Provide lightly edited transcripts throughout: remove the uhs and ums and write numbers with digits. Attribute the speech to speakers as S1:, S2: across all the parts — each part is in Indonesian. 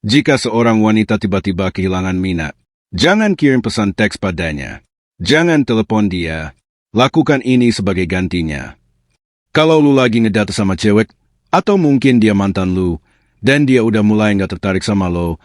S1: Jika seorang wanita tiba-tiba kehilangan minat, jangan kirim pesan teks padanya. Jangan telepon dia. Lakukan ini sebagai gantinya. Kalau lu lagi ngedate sama cewek, atau mungkin dia mantan lu, dan dia udah mulai nggak tertarik sama lo,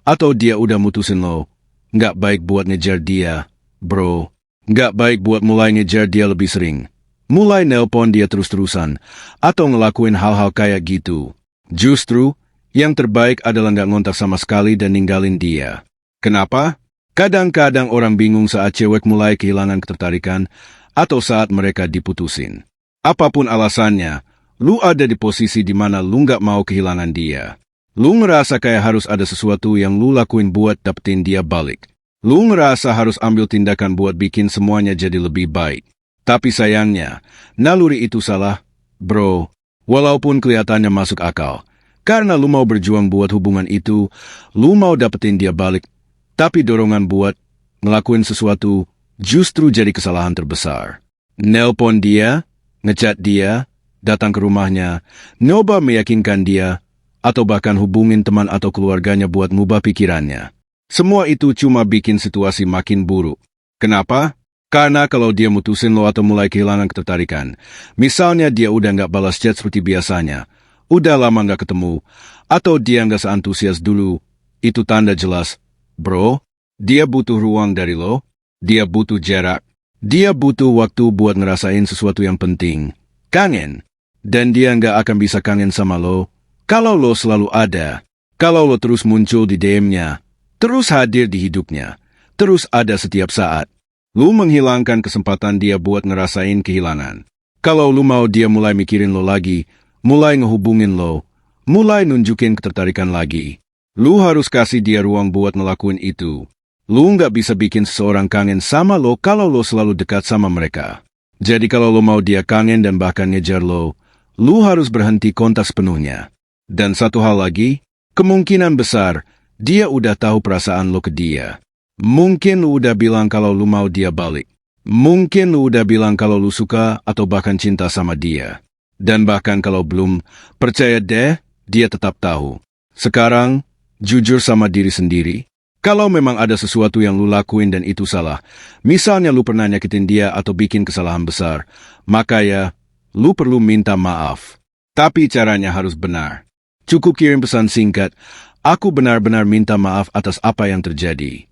S1: atau dia udah mutusin lo, nggak baik buat ngejar dia, bro. Nggak baik buat mulai ngejar dia lebih sering. Mulai nelpon dia terus-terusan, atau ngelakuin hal-hal kayak gitu. Justru, yang terbaik adalah nggak ngontak sama sekali dan ninggalin dia. Kenapa? Kadang-kadang orang bingung saat cewek mulai kehilangan ketertarikan, atau saat mereka diputusin. Apapun alasannya, lu ada di posisi di mana lu nggak mau kehilangan dia. Lu ngerasa kayak harus ada sesuatu yang lu lakuin buat dapetin dia balik. Lu ngerasa harus ambil tindakan buat bikin semuanya jadi lebih baik. Tapi sayangnya, naluri itu salah, bro. Walaupun kelihatannya masuk akal. Karena lu mau berjuang buat hubungan itu, lu mau dapetin dia balik. Tapi dorongan buat ngelakuin sesuatu justru jadi kesalahan terbesar. Nelpon dia, ngechat dia, datang ke rumahnya, nyoba meyakinkan dia, atau bahkan hubungin teman atau keluarganya buat ngubah pikirannya. Semua itu cuma bikin situasi makin buruk. Kenapa? Karena kalau dia mutusin lo atau mulai kehilangan ketertarikan, misalnya dia udah nggak balas chat seperti biasanya, udah lama nggak ketemu, atau dia nggak seantusias dulu, itu tanda jelas, bro, dia butuh ruang dari lo, dia butuh jarak, dia butuh waktu buat ngerasain sesuatu yang penting, kangen. Dan dia nggak akan bisa kangen sama lo kalau lo selalu ada, kalau lo terus muncul di DM-nya, terus hadir di hidupnya, terus ada setiap saat. Lu menghilangkan kesempatan dia buat ngerasain kehilangan. Kalau lu mau dia mulai mikirin lo lagi, mulai ngehubungin lo, mulai nunjukin ketertarikan lagi, lu harus kasih dia ruang buat ngelakuin itu. Lu nggak bisa bikin seseorang kangen sama lo kalau lo selalu dekat sama mereka. Jadi kalau lo mau dia kangen dan bahkan ngejar lo, lu harus berhenti kontak sepenuhnya. Dan satu hal lagi, kemungkinan besar, dia udah tahu perasaan lo ke dia. Mungkin lu udah bilang kalau lu mau dia balik. Mungkin lu udah bilang kalau lu suka atau bahkan cinta sama dia. Dan bahkan kalau belum, percaya deh, dia tetap tahu. Sekarang, jujur sama diri sendiri. Kalau memang ada sesuatu yang lu lakuin dan itu salah, misalnya lu pernah nyakitin dia atau bikin kesalahan besar, maka ya, lu perlu minta maaf. Tapi caranya harus benar. Cukup kirim pesan singkat, aku benar-benar minta maaf atas apa yang terjadi.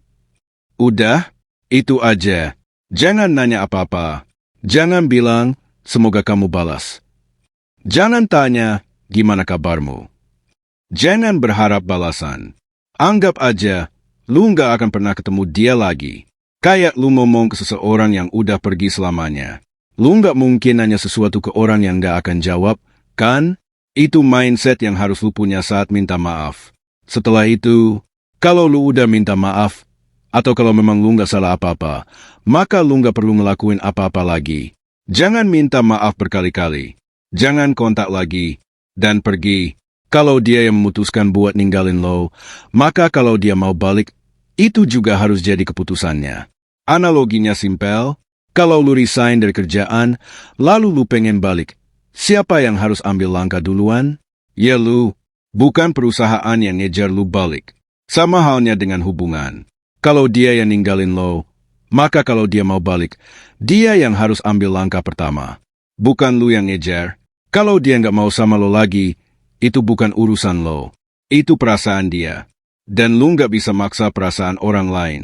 S1: Udah, itu aja. Jangan nanya apa-apa. Jangan bilang, semoga kamu balas. Jangan tanya, gimana kabarmu. Jangan berharap balasan. Anggap aja, lu nggak akan pernah ketemu dia lagi. Kayak lu ngomong ke seseorang yang udah pergi selamanya. Lu nggak mungkin nanya sesuatu ke orang yang nggak akan jawab, kan? Itu mindset yang harus lu punya saat minta maaf. Setelah itu, kalau lu udah minta maaf, atau kalau memang lu nggak salah apa-apa, maka lu nggak perlu ngelakuin apa-apa lagi. Jangan minta maaf berkali-kali. Jangan kontak lagi. Dan pergi. Kalau dia yang memutuskan buat ninggalin lo, maka kalau dia mau balik, itu juga harus jadi keputusannya. Analoginya simpel, kalau lu resign dari kerjaan, lalu lu pengen balik, siapa yang harus ambil langkah duluan? Ya lu, bukan perusahaan yang ngejar lu balik. Sama halnya dengan hubungan. Kalau dia yang ninggalin lo, maka kalau dia mau balik, dia yang harus ambil langkah pertama. Bukan lu yang ngejar. Kalau dia nggak mau sama lo lagi, itu bukan urusan lo. Itu perasaan dia. Dan lu nggak bisa maksa perasaan orang lain.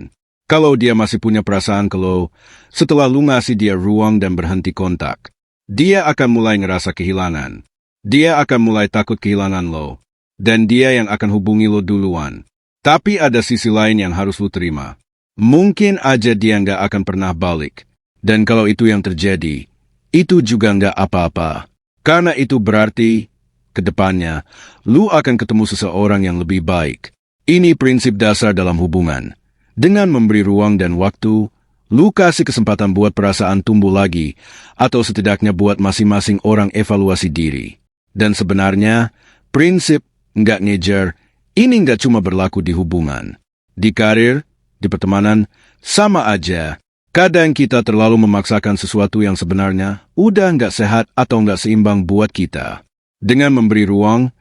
S1: Kalau dia masih punya perasaan ke lo, setelah lu ngasih dia ruang dan berhenti kontak, dia akan mulai ngerasa kehilangan. Dia akan mulai takut kehilangan lo. Dan dia yang akan hubungi lo duluan. Tapi ada sisi lain yang harus lu terima. Mungkin aja dia nggak akan pernah balik. Dan kalau itu yang terjadi, itu juga nggak apa-apa. Karena itu berarti, kedepannya, lu akan ketemu seseorang yang lebih baik. Ini prinsip dasar dalam hubungan. Dengan memberi ruang dan waktu, lu kasih kesempatan buat perasaan tumbuh lagi, atau setidaknya buat masing-masing orang evaluasi diri. Dan sebenarnya, prinsip nggak ngejar, ini nggak cuma berlaku di hubungan. Di karir, di pertemanan, sama aja. Kadang kita terlalu memaksakan sesuatu yang sebenarnya udah nggak sehat atau nggak seimbang buat kita. Dengan memberi ruang,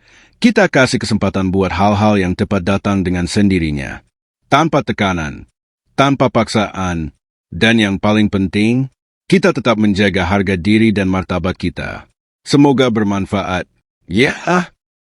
S1: Kita kasih kesempatan buat hal-hal yang tepat datang dengan sendirinya. Tanpa tekanan, tanpa paksaan, dan yang paling penting, kita tetap menjaga harga diri dan martabat kita. Semoga bermanfaat. Ya.